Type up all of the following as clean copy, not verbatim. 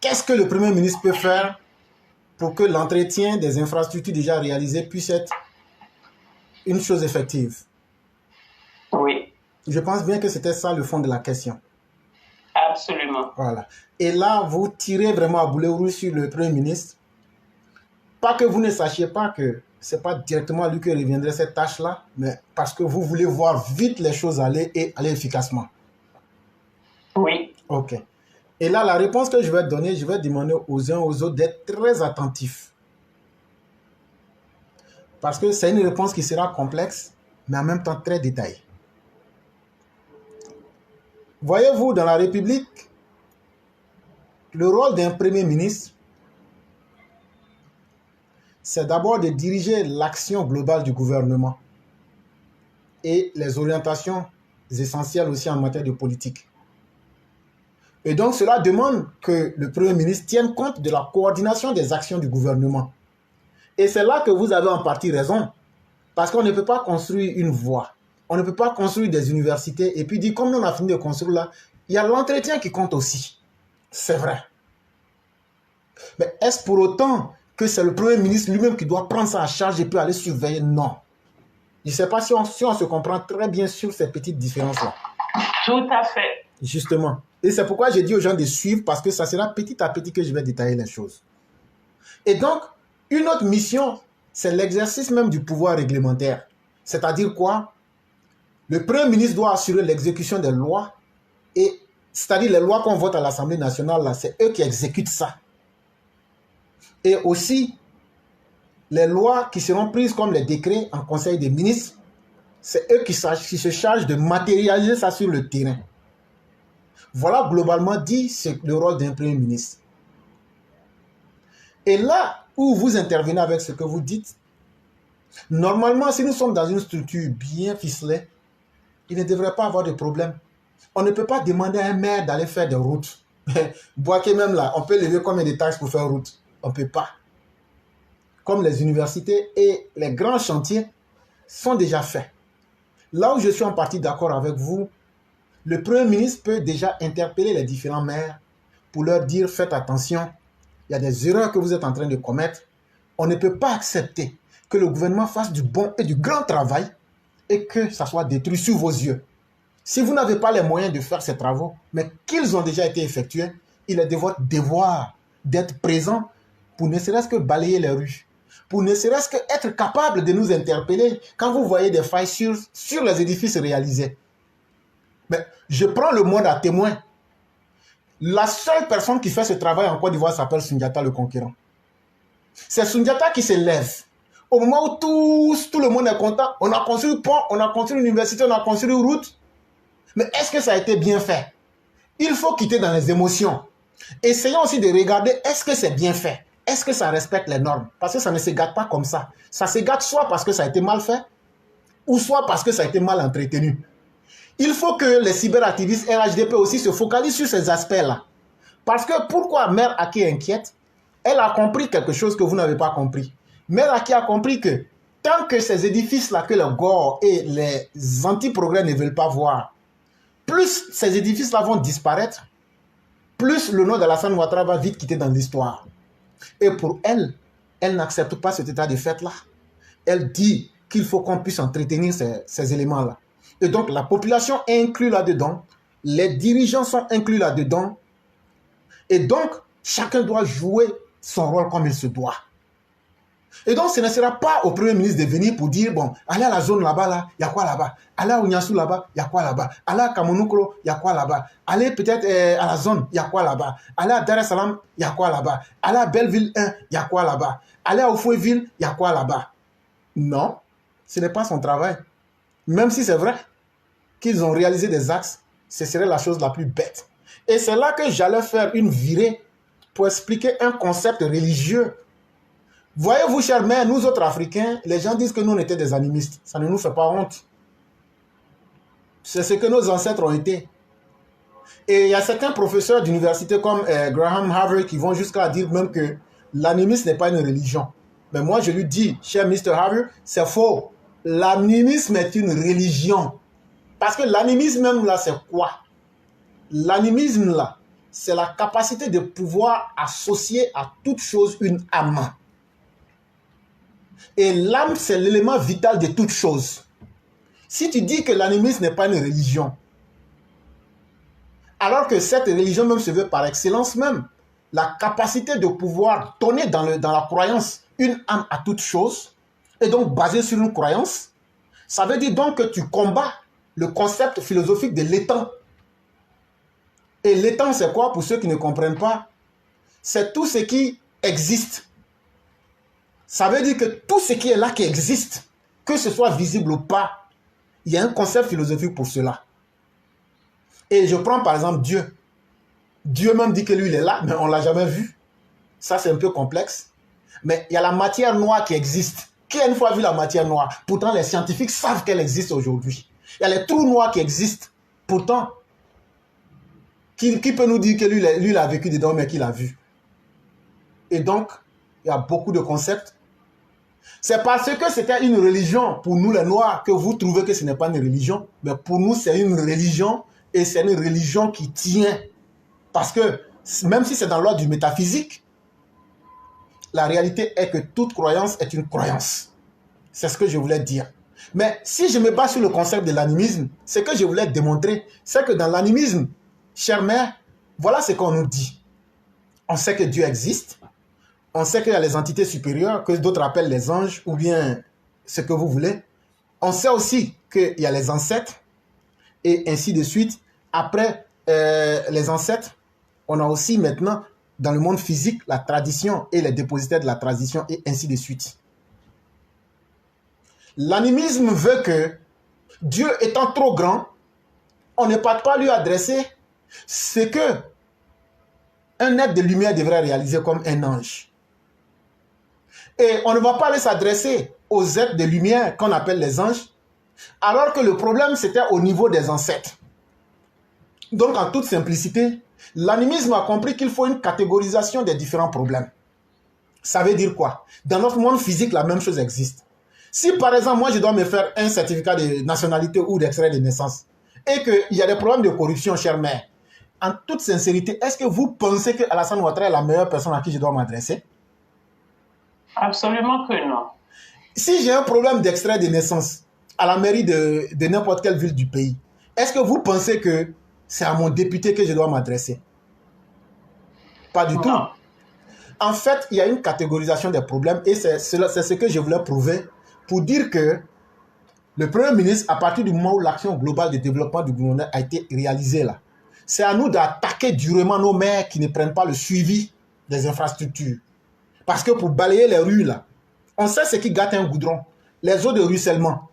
qu'est-ce que le Premier ministre peut faire pour que l'entretien des infrastructures déjà réalisées puisse être une chose effective? Oui. Je pense bien que c'était ça le fond de la question. Absolument. Voilà. Et là, vous tirez vraiment à boulet rouge sur le Premier ministre. Pas que vous ne sachiez pas que ce n'est pas directement à lui que reviendrait cette tâche-là, mais parce que vous voulez voir vite les choses aller et aller efficacement. Oui. OK. Et là, la réponse que je vais donner, je vais demander aux uns aux autres d'être très attentifs. Parce que c'est une réponse qui sera complexe, mais en même temps très détaillée. Voyez-vous, dans la République, le rôle d'un Premier ministre, c'est d'abord de diriger l'action globale du gouvernement et les orientations essentielles aussi en matière de politique. Et donc, cela demande que le Premier ministre tienne compte de la coordination des actions du gouvernement. Et c'est là que vous avez en partie raison, parce qu'on ne peut pas construire une voie, on ne peut pas construire des universités, et puis dire, comme on a fini de construire là, il y a l'entretien qui compte aussi. C'est vrai. Mais est-ce pour autant que c'est le Premier ministre lui-même qui doit prendre ça en charge et puis aller surveiller? Non. Je ne sais pas si on se comprend très bien sur ces petites différences-là. Tout à fait. Justement. Et c'est pourquoi j'ai dit aux gens de suivre, parce que ça sera petit à petit que je vais détailler les choses. Et donc, une autre mission, c'est l'exercice même du pouvoir réglementaire. C'est-à-dire quoi? Le Premier ministre doit assurer l'exécution des lois, et c'est-à-dire les lois qu'on vote à l'Assemblée nationale, là, c'est eux qui exécutent ça. Et aussi, les lois qui seront prises comme les décrets en Conseil des ministres, c'est eux qui se chargent de matérialiser ça sur le terrain. Voilà globalement dit le rôle d'un Premier ministre. Et là où vous intervenez avec ce que vous dites, normalement, si nous sommes dans une structure bien ficelée, il ne devrait pas avoir de problème. On ne peut pas demander à un maire d'aller faire des routes. Boaké même là, on peut lever combien de taxes pour faire route? On ne peut pas. Comme les universités et les grands chantiers sont déjà faits. Là où je suis en partie d'accord avec vous, le Premier ministre peut déjà interpeller les différents maires pour leur dire faites attention, il y a des erreurs que vous êtes en train de commettre. On ne peut pas accepter que le gouvernement fasse du bon et du grand travail et que ça soit détruit sous vos yeux. Si vous n'avez pas les moyens de faire ces travaux, mais qu'ils ont déjà été effectués, il est de votre devoir d'être présent pour ne serait-ce que balayer les rues, pour ne serait-ce que être capable de nous interpeller quand vous voyez des failles sur les édifices réalisés. Mais je prends le monde à témoin. La seule personne qui fait ce travail en Côte d'Ivoire s'appelle Sundiata le Conquérant. C'est Sundiata qui se lève. Au moment où tout le monde est content, on a construit un pont, on a construit une université, on a construit une route. Mais est-ce que ça a été bien fait? Il faut quitter dans les émotions. Essayons aussi de regarder, est-ce que c'est bien fait? Est-ce que ça respecte les normes? Parce que ça ne se gâte pas comme ça. Ça se gâte soit parce que ça a été mal fait, ou soit parce que ça a été mal entretenu. Il faut que les cyberactivistes RHDP aussi se focalisent sur ces aspects-là. Parce que pourquoi Mère Aki est inquiète? Elle a compris quelque chose que vous n'avez pas compris. Mère Aki a compris que tant que ces édifices-là, que le gore et les anti-progrès ne veulent pas voir, plus ces édifices-là vont disparaître, plus le nom d'Alassane Ouattara va vite quitter dans l'histoire. Et pour elle, elle n'accepte pas cet état de fait-là. Elle dit qu'il faut qu'on puisse entretenir ces éléments-là. Et donc, la population est inclue là-dedans, les dirigeants sont inclus là-dedans, et donc, chacun doit jouer son rôle comme il se doit. Et donc, ce ne sera pas au Premier ministre de venir pour dire, bon, allez à la zone là-bas, là, il y a quoi là-bas? Allez à Ouniassou là-bas, il y a quoi là-bas? Allez à Kamounoukro, il y a quoi là-bas? Allez peut-être à la zone, il y a quoi là-bas? Allez à Dar es Salaam, il y a quoi là-bas? Allez à Belleville 1, il y a quoi là-bas? Allez à Oufouéville, il y a quoi là-bas? Non, ce n'est pas son travail. Même si c'est vrai qu'ils ont réalisé des axes, ce serait la chose la plus bête. Et c'est là que j'allais faire une virée pour expliquer un concept religieux. Voyez-vous, chers mères, nous autres Africains, les gens disent que nous on était des animistes. Ça ne nous fait pas honte. C'est ce que nos ancêtres ont été. Et il y a certains professeurs d'université comme Graham Harvey qui vont jusqu'à dire même que l'animisme n'est pas une religion. Mais moi, je lui dis, cher Mr. Harvey, c'est faux. L'animisme est une religion. Parce que l'animisme même là, c'est quoi? L'animisme là, c'est la capacité de pouvoir associer à toute chose une âme. Et l'âme, c'est l'élément vital de toute chose. Si tu dis que l'animisme n'est pas une religion, alors que cette religion même se veut par excellence même, la capacité de pouvoir donner dans la croyance une âme à toute chose, et donc basée sur une croyance, ça veut dire donc que tu combats le concept philosophique de l'étant. Et l'étant, c'est quoi pour ceux qui ne comprennent pas? C'est tout ce qui existe. Ça veut dire que tout ce qui est là qui existe, que ce soit visible ou pas, il y a un concept philosophique pour cela. Et je prends par exemple Dieu. Dieu même dit que lui, il est là, mais on ne l'a jamais vu. Ça, c'est un peu complexe. Mais il y a la matière noire qui existe. Qui a une fois vu la matière noire? Pourtant, les scientifiques savent qu'elle existe aujourd'hui. Il y a les trous noirs qui existent. Pourtant, qui peut nous dire que lui, il a vécu dedans, mais qu'il a vu? Et donc, il y a beaucoup de concepts. C'est parce que c'était une religion pour nous les Noirs que vous trouvez que ce n'est pas une religion. Mais pour nous, c'est une religion et c'est une religion qui tient. Parce que même si c'est dans l'ordre du métaphysique, la réalité est que toute croyance est une croyance. C'est ce que je voulais dire. Mais si je me base sur le concept de l'animisme, ce que je voulais démontrer, c'est que dans l'animisme, chère mère, voilà ce qu'on nous dit. On sait que Dieu existe. On sait qu'il y a les entités supérieures, que d'autres appellent les anges, ou bien ce que vous voulez. On sait aussi qu'il y a les ancêtres, et ainsi de suite. Après les ancêtres, on a aussi maintenant, dans le monde physique, la tradition et les dépositaires de la tradition, et ainsi de suite. L'animisme veut que Dieu étant trop grand, on ne peut pas lui adresser ce que un être de lumière devrait réaliser comme un ange. Et on ne va pas aller s'adresser aux êtres de lumière qu'on appelle les anges, alors que le problème c'était au niveau des ancêtres. Donc en toute simplicité, l'animisme a compris qu'il faut une catégorisation des différents problèmes. Ça veut dire quoi? Dans notre monde physique, la même chose existe. Si par exemple, moi je dois me faire un certificat de nationalité ou d'extrait de naissance, et qu'il y a des problèmes de corruption, chère mère, en toute sincérité, est-ce que vous pensez que Alassane Ouattara est la meilleure personne à qui je dois m'adresser? Absolument que non. Si j'ai un problème d'extrait de naissance à la mairie de n'importe quelle ville du pays, est-ce que vous pensez que c'est à mon député que je dois m'adresser? Pas du tout. En fait, il y a une catégorisation des problèmes et c'est ce que je voulais prouver pour dire que le Premier ministre, à partir du moment où l'action globale de développement du gouvernement a été réalisée là, c'est à nous d'attaquer durement nos maires qui ne prennent pas le suivi des infrastructures. Parce que pour balayer les rues là, on sait ce qui gâte un goudron. Les eaux de ruissellement,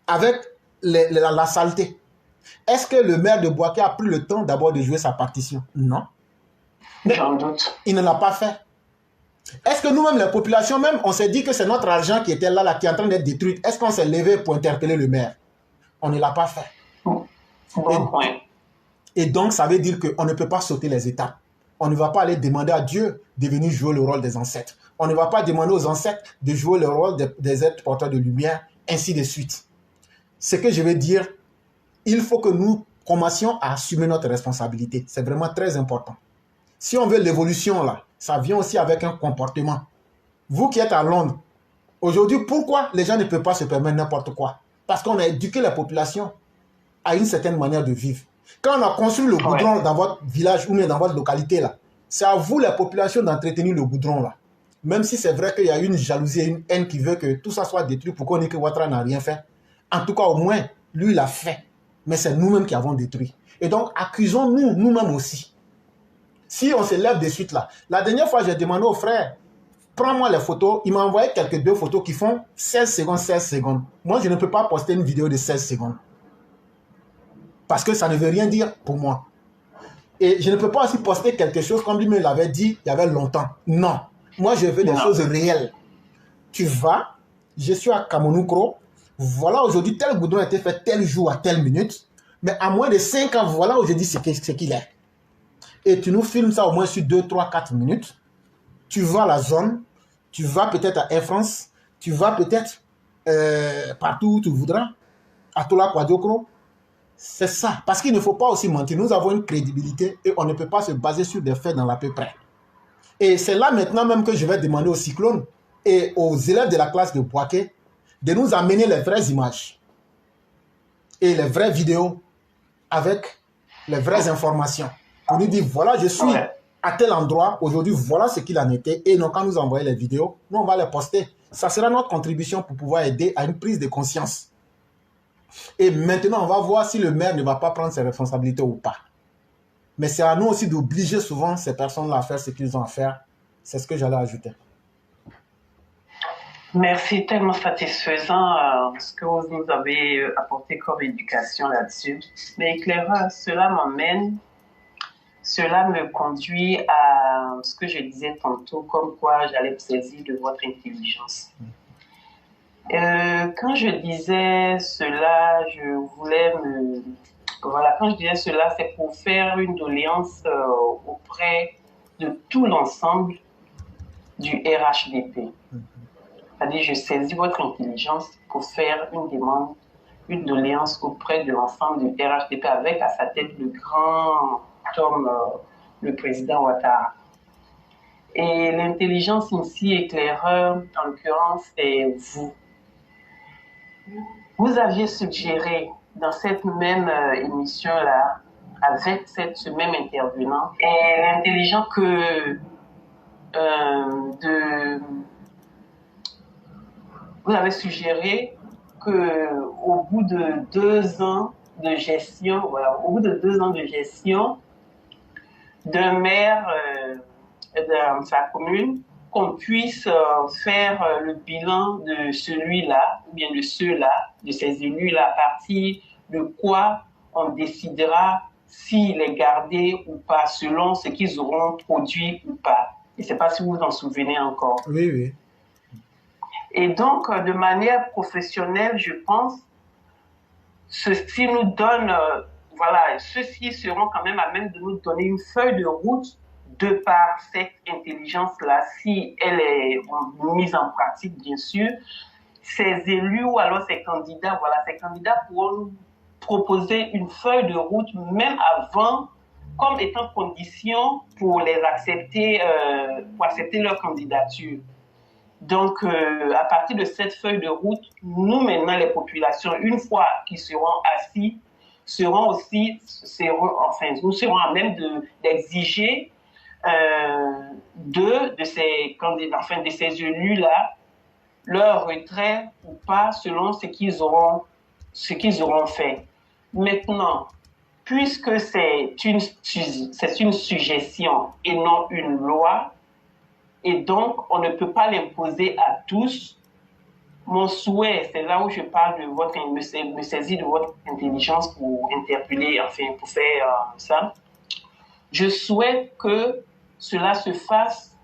avec la saleté. Est-ce que le maire de Bouaké a pris le temps d'abord de jouer sa partition? Non. J'en doute. Il ne l'a pas fait. Est-ce que nous-mêmes, les populations, même, on s'est dit que c'est notre argent qui était là, qui est en train d'être détruit? Est-ce qu'on s'est levé pour interpeller le maire? On ne l'a pas fait. Bon point. Et donc, ça veut dire qu'on ne peut pas sauter les étapes. On ne va pas aller demander à Dieu de venir jouer le rôle des ancêtres. On ne va pas demander aux ancêtres de jouer le rôle des êtres porteurs de lumière, ainsi de suite. Ce que je veux dire, il faut que nous commencions à assumer notre responsabilité. C'est vraiment très important. Si on veut l'évolution, là, ça vient aussi avec un comportement. Vous qui êtes à Londres, aujourd'hui, pourquoi les gens ne peuvent pas se permettre n'importe quoi? Parce qu'on a éduqué la population à une certaine manière de vivre. Quand on a construit le goudron dans votre village ou bien dans votre localité, là, c'est à vous, la population, d'entretenir le goudron, là. Même si c'est vrai qu'il y a une jalousie et une haine qui veut que tout ça soit détruit pour qu'on ait que Ouattara n'a rien fait. En tout cas, au moins, lui, il a fait. Mais c'est nous-mêmes qui avons détruit. Et donc, accusons-nous, nous-mêmes aussi. Si on se lève de suite là. La dernière fois, j'ai demandé au frère, prends-moi les photos. Il m'a envoyé quelques deux photos qui font 16 secondes, 16 secondes. Moi, je ne peux pas poster une vidéo de 16 secondes. Parce que ça ne veut rien dire pour moi. Et je ne peux pas aussi poster quelque chose comme lui me l'avait dit il y avait longtemps. Non. Moi, je veux des choses réelles. Tu vas, je suis à Kamonoukro. Voilà, aujourd'hui, tel goudron a été fait tel jour à telle minute. Mais à moins de 5 ans, voilà aujourd'hui ce qu'il est. Et tu nous filmes ça au moins sur 2, 3, 4 minutes. Tu vas à la zone, tu vas peut-être à Air France, tu vas peut-être partout où tu voudras, à Tola Kwadjokro. C'est ça. Parce qu'il ne faut pas aussi mentir. Nous avons une crédibilité et on ne peut pas se baser sur des faits dans l'à peu près. Et c'est là maintenant même que je vais demander au Cyclone et aux élèves de la classe de Boaké de nous amener les vraies images et les vraies vidéos avec les vraies informations. Pour nous dire, voilà, je suis à tel endroit, aujourd'hui, voilà ce qu'il en était. Et donc, quand nous envoyons les vidéos, nous, on va les poster. Ça sera notre contribution pour pouvoir aider à une prise de conscience. Et maintenant, on va voir si le maire ne va pas prendre ses responsabilités ou pas. Mais c'est à nous aussi d'obliger souvent ces personnes-là à faire ce qu'ils ont à faire. C'est ce que j'allais ajouter. Merci, tellement satisfaisant ce que vous nous avez apporté comme éducation là-dessus. Mais éclaireur, cela me conduit à ce que je disais tantôt, comme quoi j'allais me saisir de votre intelligence. Quand je disais cela, je voulais me... Voilà, quand je disais cela, c'est pour faire une doléance auprès de tout l'ensemble du RHDP. C'est-à-dire, je saisis votre intelligence pour faire une demande, une doléance auprès de l'ensemble du RHDP avec à sa tête le grand homme, le président Ouattara. Et l'intelligence ici, éclaireur, en l'occurrence, c'est vous. Vous aviez suggéré dans cette même émission-là, avec ce même intervenant, et l'intelligent que vous avez suggéré qu'au bout de 2 ans de gestion, voilà, au bout de 2 ans de gestion d'un maire dans sa commune, qu'on puisse faire le bilan de celui-là, ou bien de ceux-là, de ces élus-là, à partir de quoi on décidera s'il est gardé ou pas, selon ce qu'ils auront produit ou pas. Je ne sais pas si vous vous en souvenez encore. Oui, oui. Et donc, de manière professionnelle, je pense, ceci nous donne, voilà, ceux-ci seront quand même à même de nous donner une feuille de route de par cette intelligence-là, si elle est mise en pratique, bien sûr. Ces élus ou alors ces candidats, voilà, ces candidats pourront nous proposer une feuille de route, même avant, comme étant condition pour les accepter, pour accepter leur candidature. Donc, à partir de cette feuille de route, nous, maintenant, les populations, une fois qu'ils seront assis, nous serons à même d'exiger de ces candidats, enfin, de ces élus-là, leur retrait ou pas selon ce qu'ils auront fait. Maintenant, puisque c'est une suggestion et non une loi, et donc, on ne peut pas l'imposer à tous. Mon souhait, c'est là où je parle de me saisir de votre intelligence pour interpeller, enfin, pour faire ça. Je souhaite que cela se fasse,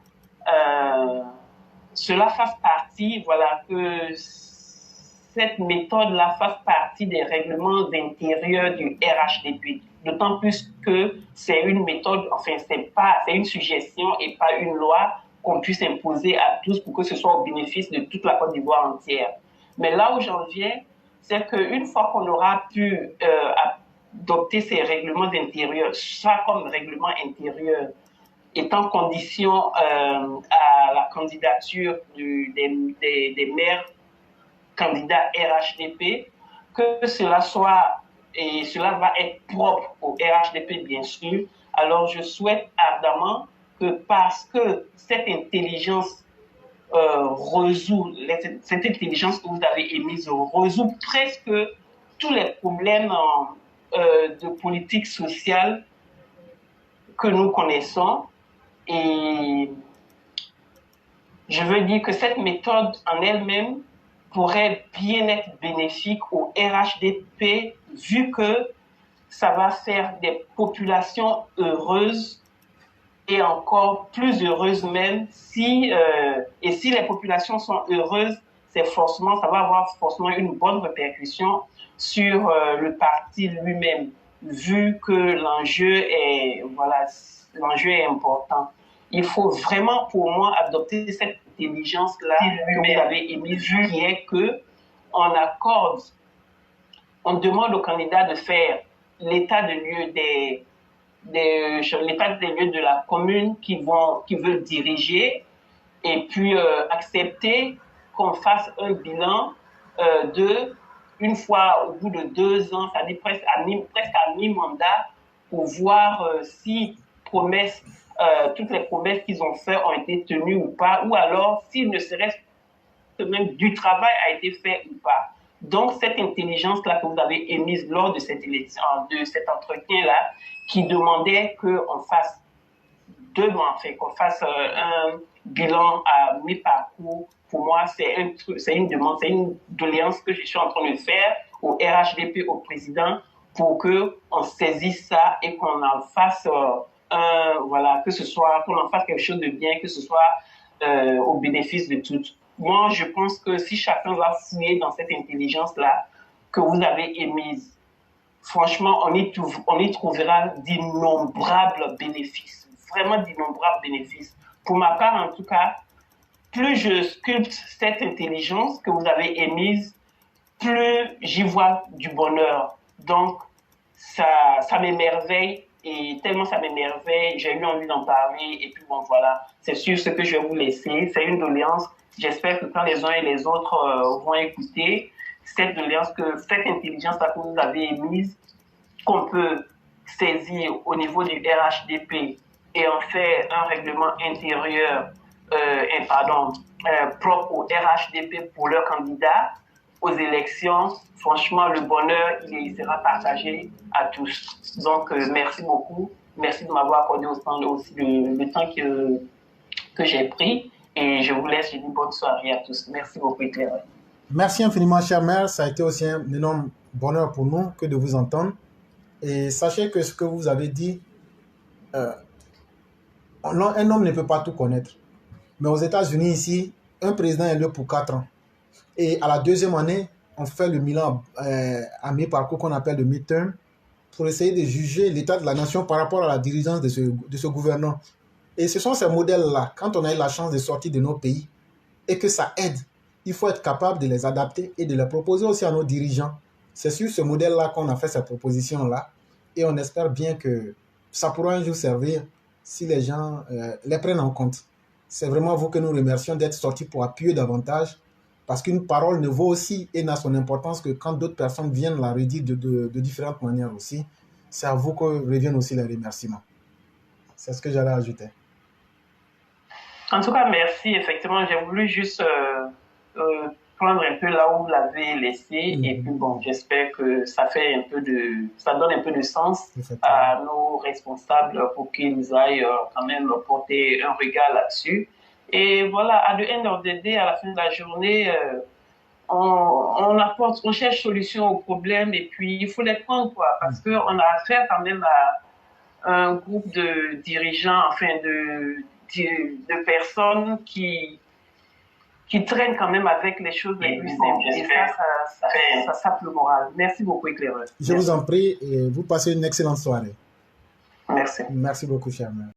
partie, voilà, que cette méthode-là fasse partie des règlements intérieurs du RHDP. D'autant plus que c'est une méthode, enfin, c'est une suggestion et pas une loi qu'on puisse imposer à tous pour que ce soit au bénéfice de toute la Côte d'Ivoire entière. Mais là où j'en viens, c'est qu'une fois qu'on aura pu adopter ces règlements intérieurs, ça comme règlement intérieur, étant condition à la candidature des maires candidats RHDP, que cela soit, et cela va être propre au RHDP bien sûr, alors je souhaite ardemment que parce que cette intelligence cette intelligence que vous avez émise résout presque tous les problèmes de politique sociale que nous connaissons. Et je veux dire que cette méthode en elle-même pourrait bien être bénéfique au RHDP vu que ça va faire des populations heureuses et encore plus heureuses même et si les populations sont heureuses, ça va avoir forcément une bonne répercussion sur le parti lui-même, vu que l'enjeu est important. Il faut vraiment, pour moi, adopter cette intelligence-là que vous avez émise, qui est que on accorde on demande aux candidats de faire l'état des lieux l'état des lieux de la commune qu'ils veulent diriger, et puis accepter qu'on fasse un bilan une fois au bout de 2 ans, c'est-à-dire presque à mi-mandat, pour voir si toutes les promesses qu'ils ont faites ont été tenues ou pas, ou alors s'il ne serait que même du travail a été fait ou pas. Donc, cette intelligence-là que vous avez émise lors de cette élection, de cet entretien-là, qui demandait qu'on fasse qu'on fasse un bilan à mi-parcours, pour moi, c'est une demande, c'est une doléance que je suis en train de faire au RHDP, au président, pour qu'on saisisse ça et qu'on en fasse voilà, qu'on en fasse quelque chose de bien, que ce soit au bénéfice de tous. Moi, je pense que si chacun va fouiller dans cette intelligence-là que vous avez émise, franchement, on y trouvera d'innombrables bénéfices, vraiment d'innombrables bénéfices. Pour ma part, en tout cas, plus je sculpte cette intelligence que vous avez émise, plus j'y vois du bonheur. Donc, ça m'émerveille, et tellement ça m'émerveille, j'ai eu envie d'en parler, et puis bon, voilà, c'est sur ce que je vais vous laisser. C'est une doléance. J'espère que quand les uns et les autres vont écouter cette doléance, cette intelligence-là que vous avez émise, qu'on peut saisir au niveau du RHDP et en faire un règlement intérieur, propre au RHDP pour leurs candidats aux élections, franchement, le bonheur, il sera partagé à tous. Donc, merci beaucoup. Merci de m'avoir accordé aussi le temps que j'ai pris. Et je vous laisse, je dis bonne soirée à tous. Merci beaucoup, Éclaireur. Merci infiniment, cher maire. Ça a été aussi un énorme bonheur pour nous que de vous entendre. Et sachez que ce que vous avez dit, un homme ne peut pas tout connaître. Mais aux États-Unis, ici, un président est élu pour 4 ans. Et à la deuxième année, on fait le bilan à mi-parcours qu'on appelle le midterm pour essayer de juger l'état de la nation par rapport à la dirigeance de ce gouvernant. Et ce sont ces modèles-là, quand on a eu la chance de sortir de nos pays et que ça aide, il faut être capable de les adapter et de les proposer aussi à nos dirigeants. C'est sur ce modèle-là qu'on a fait cette proposition-là et on espère bien que ça pourra un jour servir si les gens les prennent en compte. C'est vraiment vous que nous remercions d'être sortis pour appuyer davantage parce qu'une parole ne vaut aussi et n'a son importance que quand d'autres personnes viennent la redire de différentes manières aussi. C'est à vous que reviennent aussi les remerciements. C'est ce que j'allais ajouter. En tout cas, merci. Effectivement, j'ai voulu juste prendre un peu là où vous l'avez laissé. Et puis bon, j'espère que ça donne un peu de sens à nos responsables pour qu'ils aillent quand même porter un regard là-dessus. Et voilà, à the end of the day, à la fin de la journée, on cherche solution aux problèmes et puis il faut les prendre, quoi, parce qu'on a affaire quand même à un groupe de dirigeants, enfin de personnes qui traînent quand même avec les choses les plus simples. Et ça sape le moral. Merci beaucoup, Éclaireur. Je vous en prie et vous passez une excellente soirée. Merci. Merci beaucoup, cher maire.